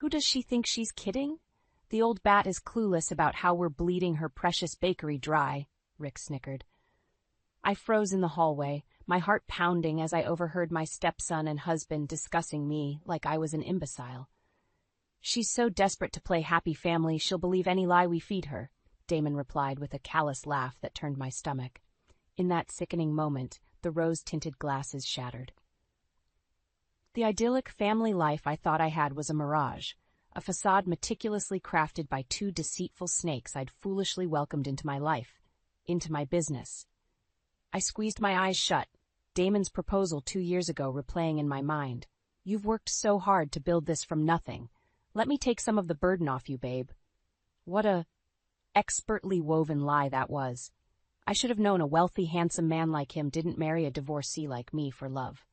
Who does she think she's kidding? The old bat is clueless about how we're bleeding her precious bakery dry, Rick snickered. I froze in the hallway, my heart pounding as I overheard my stepson and husband discussing me like I was an imbecile. She's so desperate to play happy family she'll believe any lie we feed her, Damon replied with a callous laugh that turned my stomach. In that sickening moment, the rose-tinted glasses shattered. The idyllic family life I thought I had was a mirage, a facade meticulously crafted by two deceitful snakes I'd foolishly welcomed into my life, into my business. I squeezed my eyes shut, Damon's proposal 2 years ago replaying in my mind. You've worked so hard to build this from nothing. Let me take some of the burden off you, babe. What a expertly woven lie that was. I should have known a wealthy, handsome man like him didn't marry a divorcee like me for love.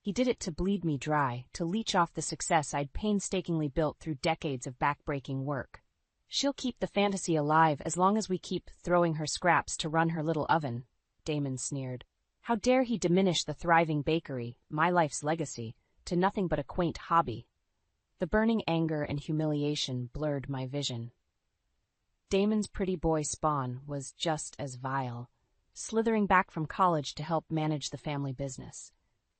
He did it to bleed me dry, to leech off the success I'd painstakingly built through decades of backbreaking work. She'll keep the fantasy alive as long as we keep throwing her scraps to run her little oven, Damon sneered. How dare he diminish the thriving bakery, my life's legacy, to nothing but a quaint hobby. The burning anger and humiliation blurred my vision. Damon's pretty boy spawn was just as vile, slithering back from college to help manage the family business.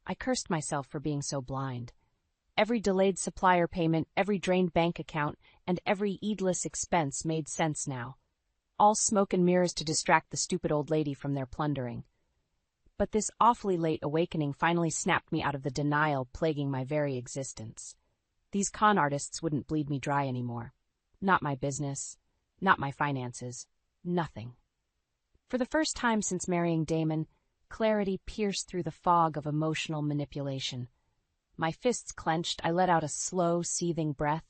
I cursed myself for being so blind. Every delayed supplier payment, every drained bank account, and every heedless expense made sense now. All smoke and mirrors to distract the stupid old lady from their plundering. But this awfully late awakening finally snapped me out of the denial plaguing my very existence. These con artists wouldn't bleed me dry anymore. Not my business, not my finances, nothing. For the first time since marrying Damon, clarity pierced through the fog of emotional manipulation. My fists clenched, I let out a slow, seething breath.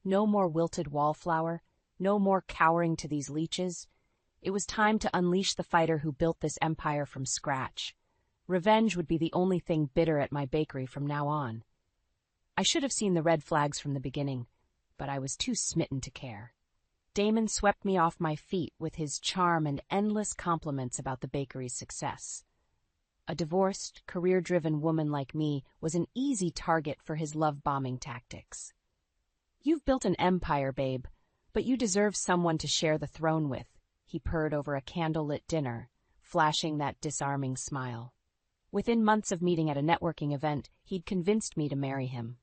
No more wilted wallflower, no more cowering to these leeches. It was time to unleash the fighter who built this empire from scratch. Revenge would be the only thing bitter at my bakery from now on. I should have seen the red flags from the beginning, but I was too smitten to care. Damon swept me off my feet with his charm and endless compliments about the bakery's success. A divorced, career-driven woman like me was an easy target for his love-bombing tactics. You've built an empire, babe, but you deserve someone to share the throne with, he purred over a candle-lit dinner, flashing that disarming smile. Within months of meeting at a networking event, he'd convinced me to marry him.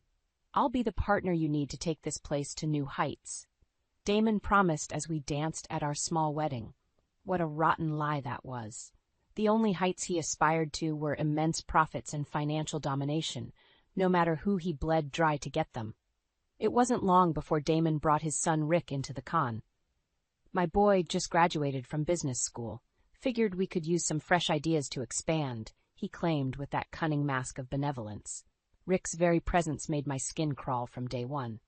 I'll be the partner you need to take this place to new heights. Damon promised as we danced at our small wedding. What a rotten lie that was. The only heights he aspired to were immense profits and financial domination, no matter who he bled dry to get them. It wasn't long before Damon brought his son Rick into the con. My boy just graduated from business school. Figured we could use some fresh ideas to expand, he claimed with that cunning mask of benevolence. Rick's very presence made my skin crawl from day one.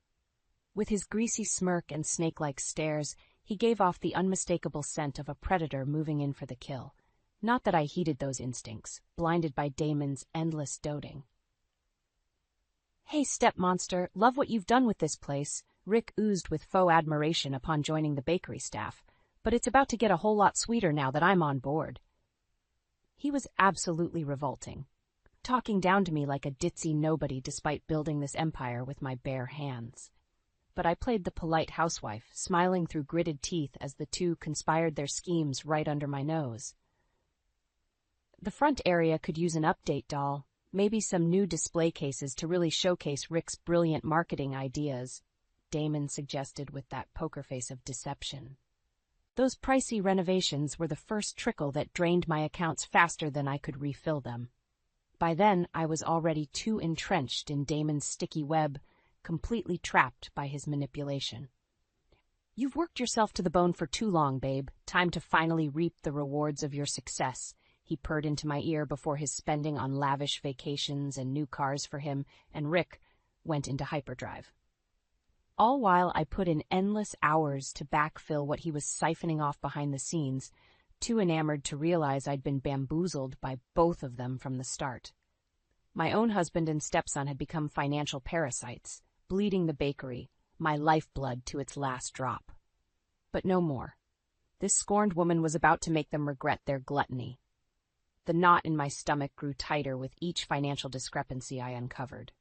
With his greasy smirk and snake-like stares, he gave off the unmistakable scent of a predator moving in for the kill. Not that I heeded those instincts, blinded by Damon's endless doting. Hey, step-monster, love what you've done with this place, Rick oozed with faux admiration upon joining the bakery staff, but it's about to get a whole lot sweeter now that I'm on board. He was absolutely revolting, talking down to me like a ditzy nobody despite building this empire with my bare hands. But I played the polite housewife, smiling through gritted teeth as the two conspired their schemes right under my nose. The front area could use an update, doll. Maybe some new display cases to really showcase Rick's brilliant marketing ideas, Damon suggested with that poker face of deception. Those pricey renovations were the first trickle that drained my accounts faster than I could refill them. By then, I was already too entrenched in Damon's sticky web, completely trapped by his manipulation. You've worked yourself to the bone for too long, babe. Time to finally reap the rewards of your success, he purred into my ear before his spending on lavish vacations and new cars for him and Rick went into hyperdrive. All while I put in endless hours to backfill what he was siphoning off behind the scenes, too enamored to realize I'd been bamboozled by both of them from the start. My own husband and stepson had become financial parasites, bleeding the bakery, my lifeblood to its last drop. But no more. This scorned woman was about to make them regret their gluttony. The knot in my stomach grew tighter with each financial discrepancy I uncovered.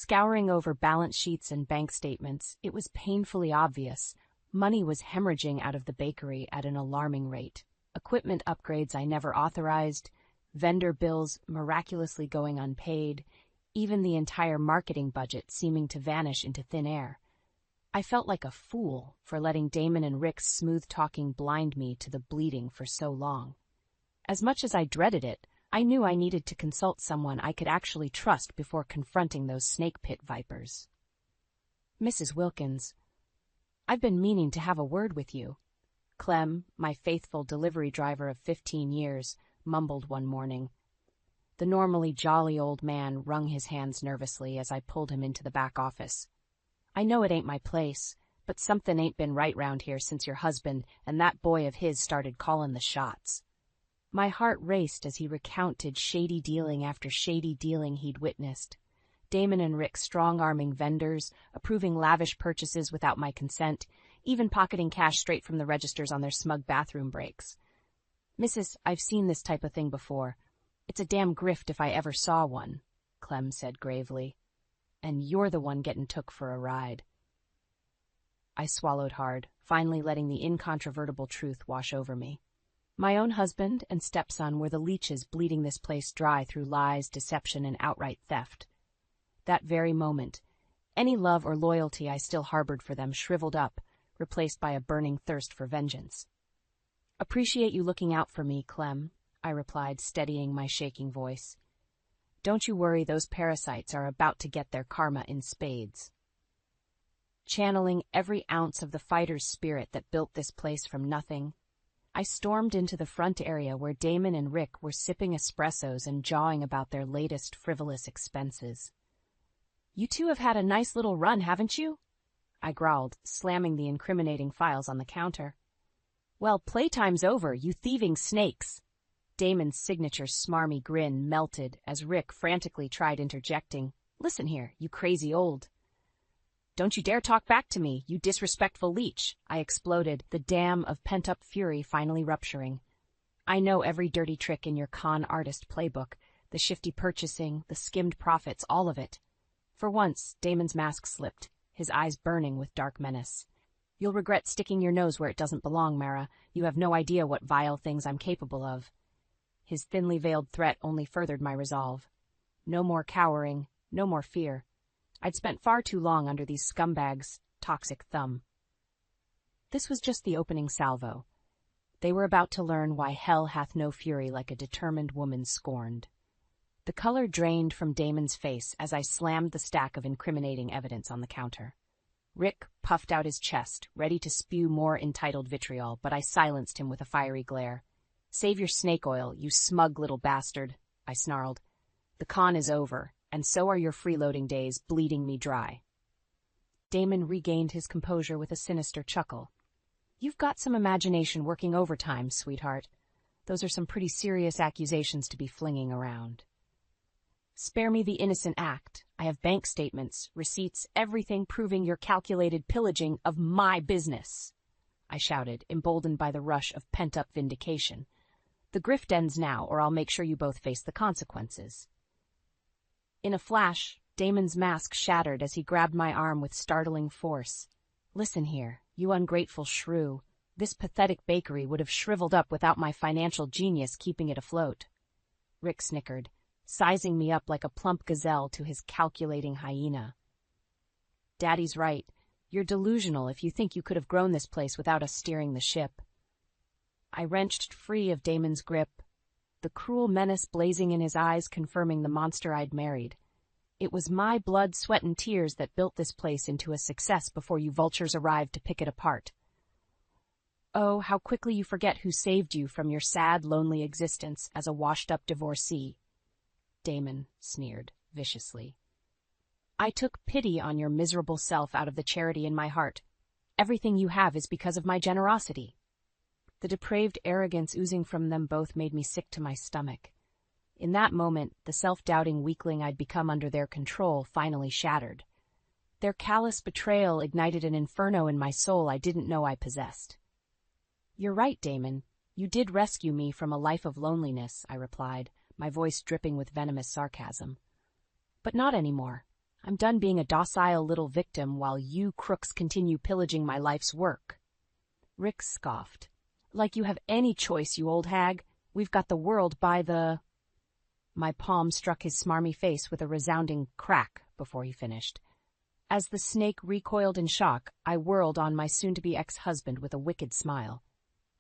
Scouring over balance sheets and bank statements, it was painfully obvious. Money was hemorrhaging out of the bakery at an alarming rate. Equipment upgrades I never authorized, vendor bills miraculously going unpaid, even the entire marketing budget seeming to vanish into thin air. I felt like a fool for letting Damon and Rick's smooth-talking blind me to the bleeding for so long. As much as I dreaded it, I knew I needed to consult someone I could actually trust before confronting those snake pit vipers. "Mrs. Wilkins, I've been meaning to have a word with you," Clem, my faithful delivery driver of 15 years, mumbled one morning. The normally jolly old man wrung his hands nervously as I pulled him into the back office. "I know it ain't my place, but something ain't been right round here since your husband and that boy of his started callin' the shots." My heart raced as he recounted shady dealing after shady dealing he'd witnessed. Damon and Rick strong-arming vendors, approving lavish purchases without my consent, even pocketing cash straight from the registers on their smug bathroom breaks. "Mrs., I've seen this type of thing before. It's a damn grift if I ever saw one," Clem said gravely. "And you're the one getting took for a ride." I swallowed hard, finally letting the incontrovertible truth wash over me. My own husband and stepson were the leeches bleeding this place dry through lies, deception, and outright theft. That very moment, any love or loyalty I still harbored for them shriveled up, replaced by a burning thirst for vengeance. "Appreciate you looking out for me, Clem," I replied, steadying my shaking voice. "Don't you worry, those parasites are about to get their karma in spades." Channeling every ounce of the fighter's spirit that built this place from nothing, I stormed into the front area where Damon and Rick were sipping espressos and jawing about their latest frivolous expenses. "You two have had a nice little run, haven't you?" I growled, slamming the incriminating files on the counter. "Well, playtime's over, you thieving snakes." Damon's signature smarmy grin melted as Rick frantically tried interjecting. "Listen here, you crazy old—" "Don't you dare talk back to me, you disrespectful leech," I exploded, the dam of pent-up fury finally rupturing. "I know every dirty trick in your con artist playbook, the shifty purchasing, the skimmed profits, all of it." For once, Damon's mask slipped, his eyes burning with dark menace. "You'll regret sticking your nose where it doesn't belong, Mara. You have no idea what vile things I'm capable of." His thinly veiled threat only furthered my resolve. No more cowering, no more fear. I'd spent far too long under these scumbags' toxic thumb. This was just the opening salvo. They were about to learn why hell hath no fury like a determined woman scorned. The color drained from Damon's face as I slammed the stack of incriminating evidence on the counter. Rick puffed out his chest, ready to spew more entitled vitriol, but I silenced him with a fiery glare. "Save your snake oil, you smug little bastard," I snarled. "The con is over, and so are your freeloading days bleeding me dry." Damon regained his composure with a sinister chuckle. "You've got some imagination working overtime, sweetheart. Those are some pretty serious accusations to be flinging around." "Spare me the innocent act. I have bank statements, receipts, everything proving your calculated pillaging of my business," I shouted, emboldened by the rush of pent-up vindication. "The grift ends now, or I'll make sure you both face the consequences." In a flash, Damon's mask shattered as he grabbed my arm with startling force. "Listen here, you ungrateful shrew. This pathetic bakery would have shriveled up without my financial genius keeping it afloat." Rick snickered, sizing me up like a plump gazelle to his calculating hyena. "Daddy's right. You're delusional if you think you could have grown this place without us steering the ship." I wrenched free of Damon's grip, the cruel menace blazing in his eyes confirming the monster I'd married. It was my blood, sweat, and tears that built this place into a success before you vultures arrived to pick it apart. Oh, how quickly you forget who saved you from your sad, lonely existence as a washed-up divorcee. Damon sneered viciously. "I took pity on your miserable self out of the charity in my heart. Everything you have is because of my generosity." The depraved arrogance oozing from them both made me sick to my stomach. In that moment, the self-doubting weakling I'd become under their control finally shattered. Their callous betrayal ignited an inferno in my soul I didn't know I possessed. "You're right, Damon. You did rescue me from a life of loneliness," I replied, my voice dripping with venomous sarcasm. "But not anymore. I'm done being a docile little victim while you crooks continue pillaging my life's work. Rick scoffed. Like you have any choice, you old hag. We've got the world by the... My palm struck his smarmy face with a resounding crack before he finished. As the snake recoiled in shock, I whirled on my soon-to-be ex-husband with a wicked smile.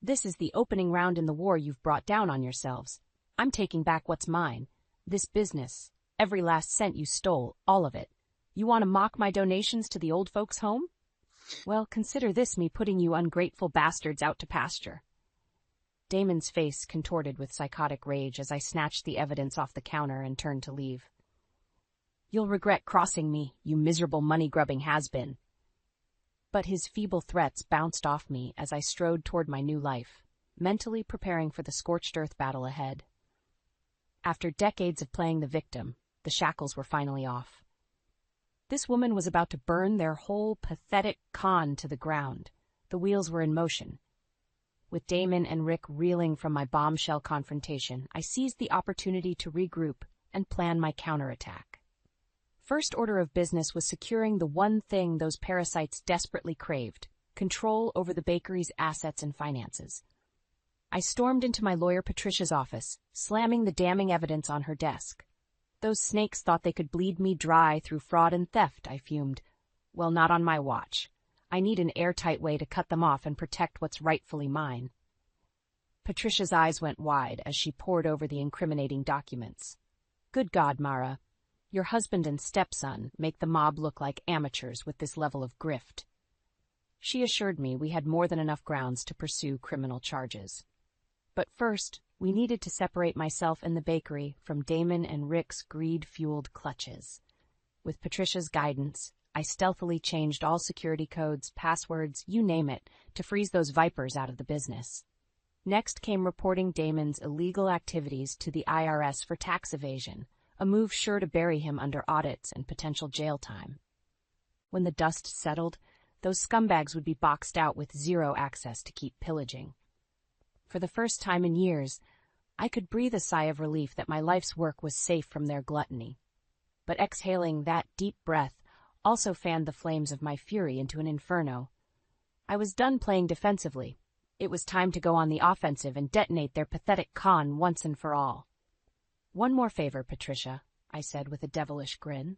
This is the opening round in the war you've brought down on yourselves. I'm taking back what's mine. This business. Every last cent you stole, all of it. You want to mock my donations to the old folks' home? Well, consider this me putting you ungrateful bastards out to pasture. Damon's face contorted with psychotic rage as I snatched the evidence off the counter and turned to leave. You'll regret crossing me, you miserable money-grubbing has-been. But his feeble threats bounced off me as I strode toward my new life, mentally preparing for the scorched earth battle ahead. After decades of playing the victim, the shackles were finally off. This woman was about to burn their whole pathetic con to the ground. The wheels were in motion. With Damon and Rick reeling from my bombshell confrontation, I seized the opportunity to regroup and plan my counterattack. First order of business was securing the one thing those parasites desperately craved: control over the bakery's assets and finances. I stormed into my lawyer Patricia's office, slamming the damning evidence on her desk. Those snakes thought they could bleed me dry through fraud and theft, I fumed. Well, not on my watch. I need an airtight way to cut them off and protect what's rightfully mine. Patricia's eyes went wide as she pored over the incriminating documents. Good God, Mara. Your husband and stepson make the mob look like amateurs with this level of grift. She assured me we had more than enough grounds to pursue criminal charges. But first, we needed to separate myself and the bakery from Damon and Rick's greed-fueled clutches. With Patricia's guidance, I stealthily changed all security codes, passwords, you name it, to freeze those vipers out of the business. Next came reporting Damon's illegal activities to the IRS for tax evasion, a move sure to bury him under audits and potential jail time. When the dust settled, those scumbags would be boxed out with zero access to keep pillaging. For the first time in years, I could breathe a sigh of relief that my life's work was safe from their gluttony. But exhaling that deep breath also fanned the flames of my fury into an inferno. I was done playing defensively. It was time to go on the offensive and detonate their pathetic con once and for all. One more favor, Patricia, I said with a devilish grin.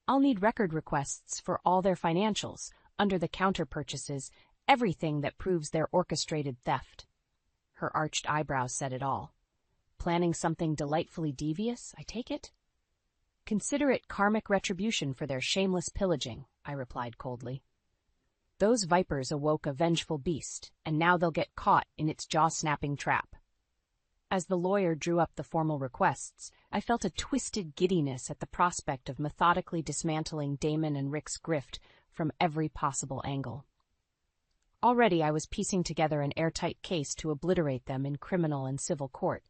I'll need record requests for all their financials, under-the-counter purchases, everything that proves their orchestrated theft. Her arched eyebrows said it all. Planning something delightfully devious, I take it? Consider it karmic retribution for their shameless pillaging, I replied coldly. Those vipers awoke a vengeful beast, and now they'll get caught in its jaw-snapping trap. As the lawyer drew up the formal requests, I felt a twisted giddiness at the prospect of methodically dismantling Damon and Rick's grift from every possible angle. Already I was piecing together an airtight case to obliterate them in criminal and civil court,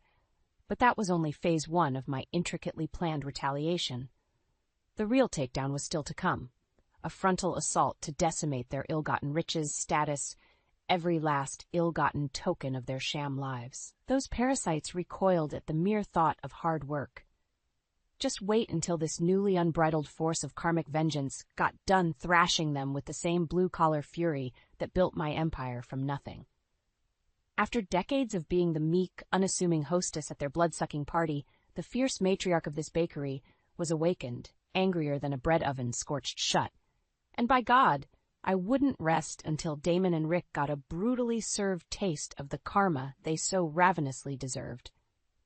but that was only phase one of my intricately planned retaliation. The real takedown was still to come, a frontal assault to decimate their ill-gotten riches, status, every last ill-gotten token of their sham lives. Those parasites recoiled at the mere thought of hard work. Just wait until this newly unbridled force of karmic vengeance got done thrashing them with the same blue-collar fury that built my empire from nothing. After decades of being the meek, unassuming hostess at their blood-sucking party, the fierce matriarch of this bakery was awakened, angrier than a bread oven scorched shut. And by God, I wouldn't rest until Damon and Rick got a brutally served taste of the karma they so ravenously deserved.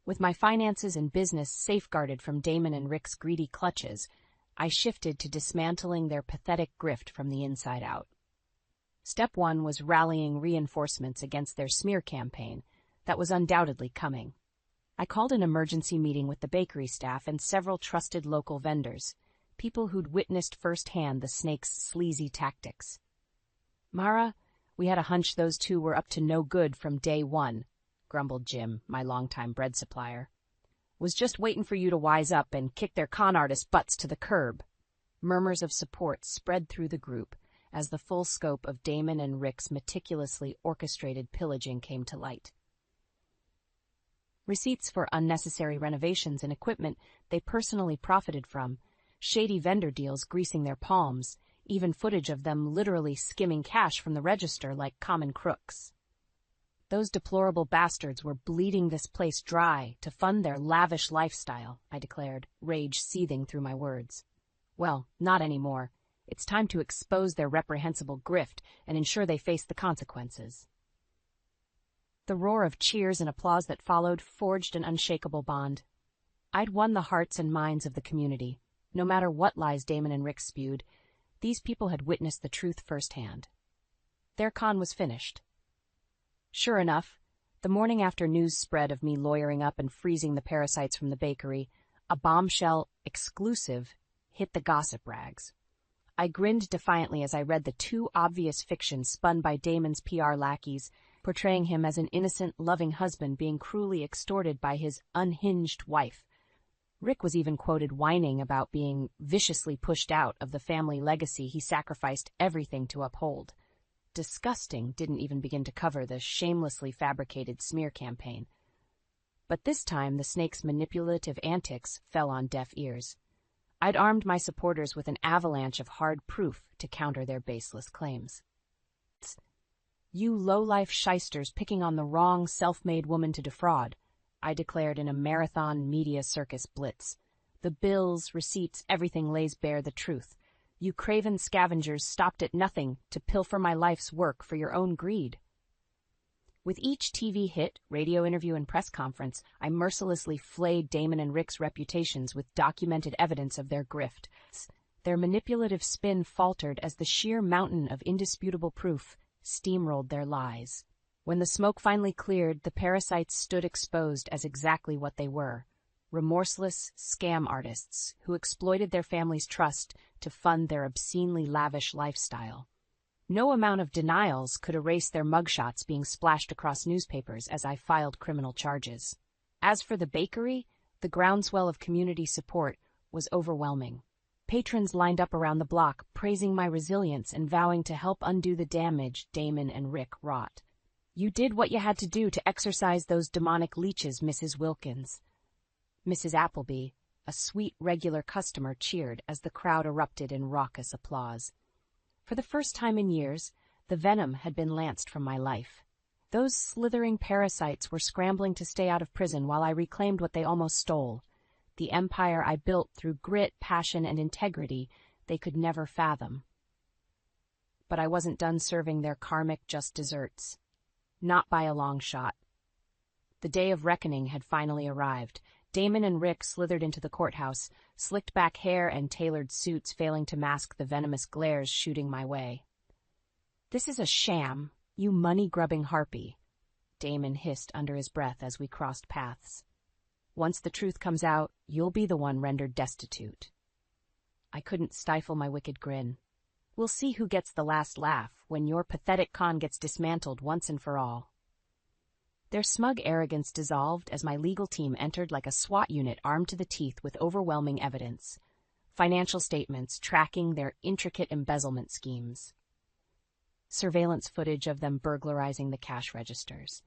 With my finances and business safeguarded from Damon and Rick's greedy clutches, I shifted to dismantling their pathetic grift from the inside out. Step one was rallying reinforcements against their smear campaign that was undoubtedly coming. I called an emergency meeting with the bakery staff and several trusted local vendors, people who'd witnessed firsthand the snake's sleazy tactics. Mara, we had a hunch those two were up to no good from day one, grumbled Jim, my longtime bread supplier. Was just waiting for you to wise up and kick their con artist butts to the curb. Murmurs of support spread through the group as the full scope of Damon and Rick's meticulously orchestrated pillaging came to light. Receipts for unnecessary renovations and equipment they personally profited from shady vendor deals greasing their palms, even footage of them literally skimming cash from the register like common crooks. Those deplorable bastards were bleeding this place dry to fund their lavish lifestyle, I declared, rage seething through my words. Well, not anymore. It's time to expose their reprehensible grift and ensure they face the consequences. The roar of cheers and applause that followed forged an unshakable bond. I'd won the hearts and minds of the community. No matter what lies Damon and Rick spewed, these people had witnessed the truth firsthand. Their con was finished. Sure enough, the morning after news spread of me lawyering up and freezing the parasites from the bakery, a bombshell exclusive hit the gossip rags. I grinned defiantly as I read the too obvious fiction spun by Damon's PR lackeys, portraying him as an innocent, loving husband being cruelly extorted by his unhinged wife. Rick was even quoted whining about being viciously pushed out of the family legacy he sacrificed everything to uphold. Disgusting didn't even begin to cover the shamelessly fabricated smear campaign. But this time the snake's manipulative antics fell on deaf ears. I'd armed my supporters with an avalanche of hard proof to counter their baseless claims. You low-life shysters picking on the wrong self-made woman to defraud, I declared in a marathon media circus blitz. The bills, receipts, everything lays bare the truth. You craven scavengers stopped at nothing to pilfer my life's work for your own greed. With each TV hit, radio interview, and press conference, I mercilessly flayed Damon and Rick's reputations with documented evidence of their grift. Their manipulative spin faltered as the sheer mountain of indisputable proof steamrolled their lies. When the smoke finally cleared, the parasites stood exposed as exactly what they were: remorseless scam artists who exploited their family's trust to fund their obscenely lavish lifestyle. No amount of denials could erase their mugshots being splashed across newspapers as I filed criminal charges. As for the bakery, the groundswell of community support was overwhelming. Patrons lined up around the block, praising my resilience and vowing to help undo the damage Damon and Rick wrought. You did what you had to do to exorcise those demonic leeches, Mrs. Wilkins. Mrs. Appleby, a sweet regular customer, cheered as the crowd erupted in raucous applause. For the first time in years, the venom had been lanced from my life. Those slithering parasites were scrambling to stay out of prison while I reclaimed what they almost stole. The empire I built through grit, passion, and integrity they could never fathom. But I wasn't done serving their karmic just desserts. Not by a long shot. The day of reckoning had finally arrived. Damon and Rick slithered into the courthouse, slicked back hair and tailored suits failing to mask the venomous glares shooting my way. "This is a sham, you money-grubbing harpy," Damon hissed under his breath as we crossed paths. "Once the truth comes out, you'll be the one rendered destitute." I couldn't stifle my wicked grin. We'll see who gets the last laugh when your pathetic con gets dismantled once and for all. Their smug arrogance dissolved as my legal team entered like a SWAT unit armed to the teeth with overwhelming evidence. Financial statements tracking their intricate embezzlement schemes. Surveillance footage of them burglarizing the cash registers.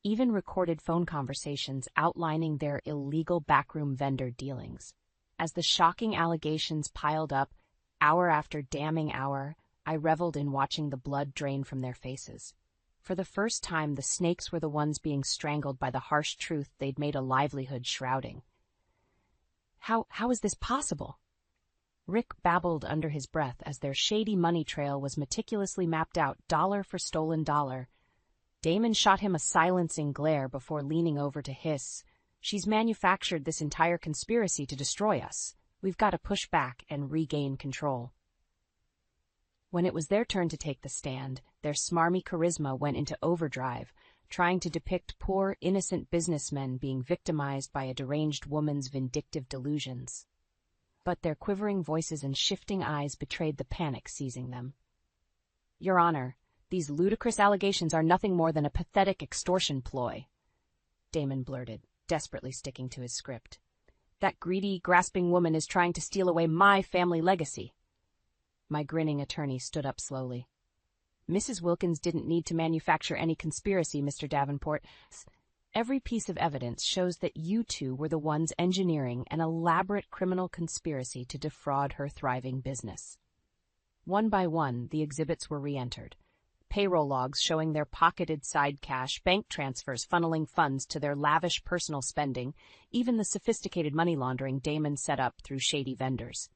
Even recorded phone conversations outlining their illegal backroom vendor dealings. As the shocking allegations piled up, hour after damning hour, I reveled in watching the blood drain from their faces. For the first time, the snakes were the ones being strangled by the harsh truth they'd made a livelihood shrouding. How is this possible? Rick babbled under his breath as their shady money trail was meticulously mapped out, dollar for stolen dollar. Damon shot him a silencing glare before leaning over to hiss, "She's manufactured this entire conspiracy to destroy us. We've got to push back and regain control." When it was their turn to take the stand, their smarmy charisma went into overdrive, trying to depict poor, innocent businessmen being victimized by a deranged woman's vindictive delusions. But their quivering voices and shifting eyes betrayed the panic seizing them. "Your Honor, these ludicrous allegations are nothing more than a pathetic extortion ploy," Damon blurted, desperately sticking to his script. "That greedy, grasping woman is trying to steal away my family legacy." My grinning attorney stood up slowly. "Mrs. Wilkins didn't need to manufacture any conspiracy, Mr. Davenport. Every piece of evidence shows that you two were the ones engineering an elaborate criminal conspiracy to defraud her thriving business. One by one, the exhibits were re-entered. Payroll logs showing their pocketed side cash, bank transfers funneling funds to their lavish personal spending, even the sophisticated money laundering Damon set up through shady vendors.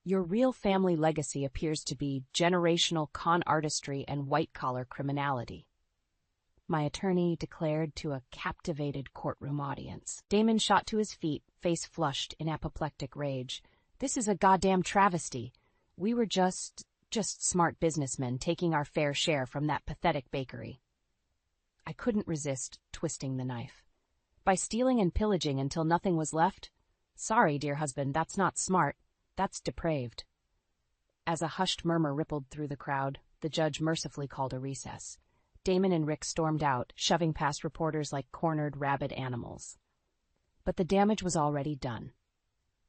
Your real family legacy appears to be generational con artistry and white-collar criminality, my attorney declared to a captivated courtroom audience. Damon shot to his feet, face flushed in apoplectic rage. This is a goddamn travesty. We were just smart businessmen taking our fair share from that pathetic bakery. I couldn't resist twisting the knife. By stealing and pillaging until nothing was left? Sorry, dear husband, that's not smart. That's depraved. As a hushed murmur rippled through the crowd, the judge mercifully called a recess. Damon and Rick stormed out, shoving past reporters like cornered, rabid animals. But the damage was already done.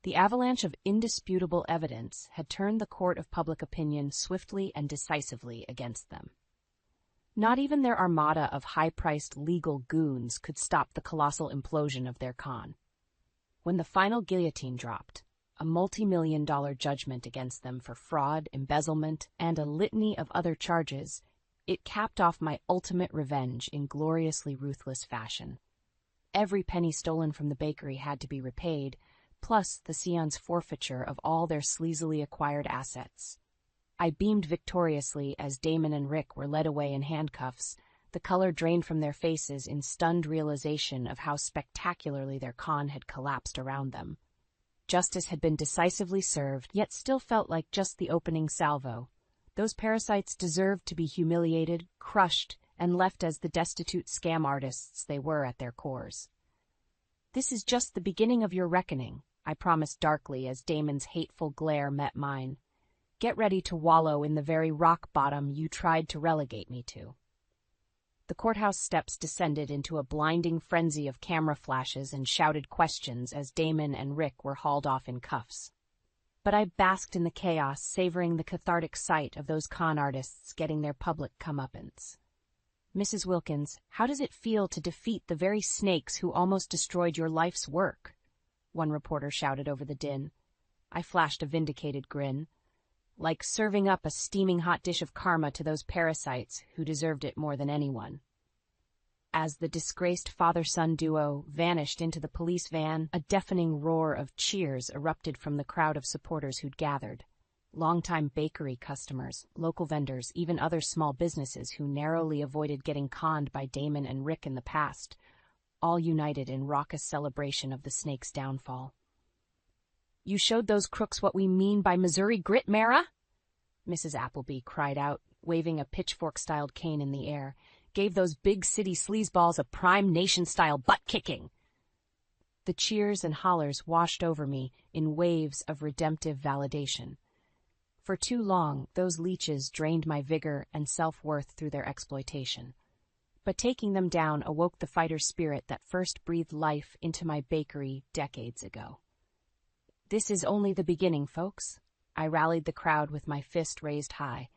The avalanche of indisputable evidence had turned the court of public opinion swiftly and decisively against them. Not even their armada of high-priced legal goons could stop the colossal implosion of their con. When the final guillotine dropped, a multi-million-dollar judgment against them for fraud, embezzlement, and a litany of other charges, it capped off my ultimate revenge in gloriously ruthless fashion. Every penny stolen from the bakery had to be repaid, plus the Scion's forfeiture of all their sleazily acquired assets. I beamed victoriously as Damon and Rick were led away in handcuffs, the color drained from their faces in stunned realization of how spectacularly their con had collapsed around them. Justice had been decisively served, yet still felt like just the opening salvo. Those parasites deserved to be humiliated, crushed, and left as the destitute scam artists they were at their cores. This is just the beginning of your reckoning, I promised darkly as Damon's hateful glare met mine. Get ready to wallow in the very rock bottom you tried to relegate me to. The courthouse steps descended into a blinding frenzy of camera flashes and shouted questions as Damon and Rick were hauled off in cuffs. But I basked in the chaos, savoring the cathartic sight of those con artists getting their public comeuppance. Mrs. Wilkins, how does it feel to defeat the very snakes who almost destroyed your life's work? One reporter shouted over the din. I flashed a vindicated grin. Like serving up a steaming hot dish of karma to those parasites who deserved it more than anyone. As the disgraced father-son duo vanished into the police van, a deafening roar of cheers erupted from the crowd of supporters who'd gathered. Longtime bakery customers, local vendors, even other small businesses who narrowly avoided getting conned by Damon and Rick in the past, all united in raucous celebration of the snake's downfall. You showed those crooks what we mean by Missouri grit, Mara? Mrs. Appleby cried out, waving a pitchfork-styled cane in the air. Gave those big city sleazeballs a prime nation-style butt-kicking. The cheers and hollers washed over me in waves of redemptive validation. For too long, those leeches drained my vigor and self-worth through their exploitation. But taking them down awoke the fighter spirit that first breathed life into my bakery decades ago. This is only the beginning, folks. I rallied the crowd with my fist raised high.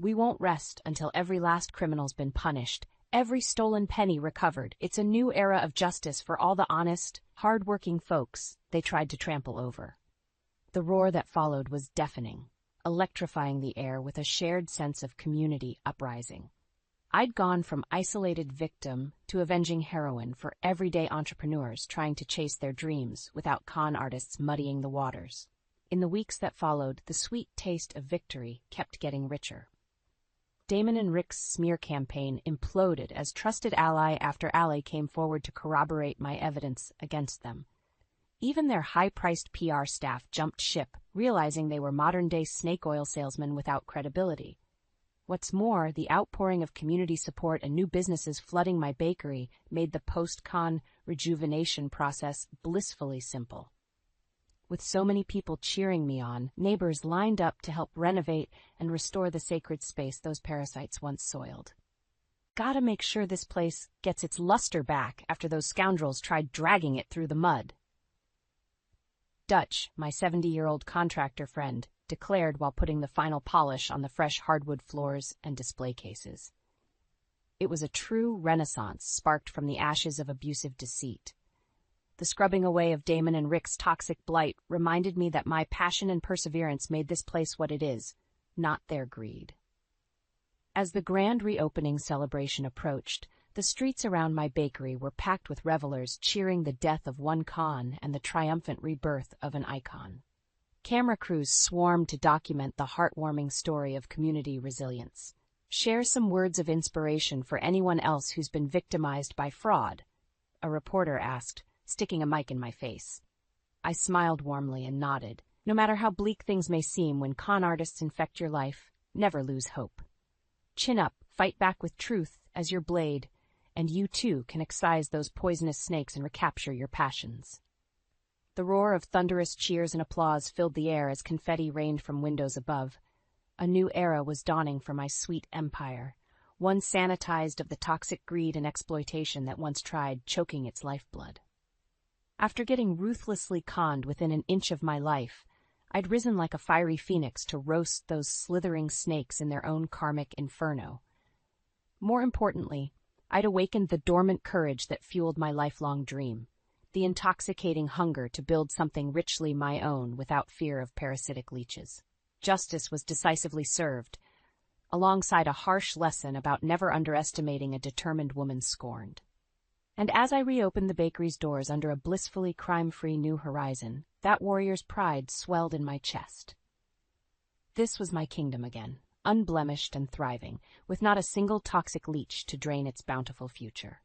We won't rest until every last criminal's been punished, every stolen penny recovered. It's a new era of justice for all the honest, hard-working folks they tried to trample over. The roar that followed was deafening, electrifying the air with a shared sense of community uprising. I'd gone from isolated victim to avenging heroine for everyday entrepreneurs trying to chase their dreams without con artists muddying the waters. In the weeks that followed, the sweet taste of victory kept getting richer. Damon and Rick's smear campaign imploded as trusted ally after ally came forward to corroborate my evidence against them. Even their high-priced PR staff jumped ship, realizing they were modern-day snake oil salesmen without credibility. What's more, the outpouring of community support and new businesses flooding my bakery made the post-con rejuvenation process blissfully simple. With so many people cheering me on, neighbors lined up to help renovate and restore the sacred space those parasites once soiled. Gotta make sure this place gets its luster back after those scoundrels tried dragging it through the mud. Dutch, my 70-year-old contractor friend, declared while putting the final polish on the fresh hardwood floors and display cases. It was a true renaissance sparked from the ashes of abusive deceit. The scrubbing away of Damon and Rick's toxic blight reminded me that my passion and perseverance made this place what it is, not their greed. As the grand reopening celebration approached, the streets around my bakery were packed with revelers cheering the death of one con and the triumphant rebirth of an icon. Camera crews swarmed to document the heartwarming story of community resilience. "Share some words of inspiration for anyone else who's been victimized by fraud," a reporter asked, sticking a mic in my face. I smiled warmly and nodded. No matter how bleak things may seem when con artists infect your life, never lose hope. Chin up, fight back with truth as your blade, and you too can excise those poisonous snakes and recapture your passions. The roar of thunderous cheers and applause filled the air as confetti rained from windows above. A new era was dawning for my sweet empire, one sanitized of the toxic greed and exploitation that once tried choking its lifeblood. After getting ruthlessly conned within an inch of my life, I'd risen like a fiery phoenix to roast those slithering snakes in their own karmic inferno. More importantly, I'd awakened the dormant courage that fueled my lifelong dream, the intoxicating hunger to build something richly my own without fear of parasitic leeches. Justice was decisively served, alongside a harsh lesson about never underestimating a determined woman scorned. And as I reopened the bakery's doors under a blissfully crime-free new horizon, that warrior's pride swelled in my chest. This was my kingdom again, unblemished and thriving, with not a single toxic leech to drain its bountiful future.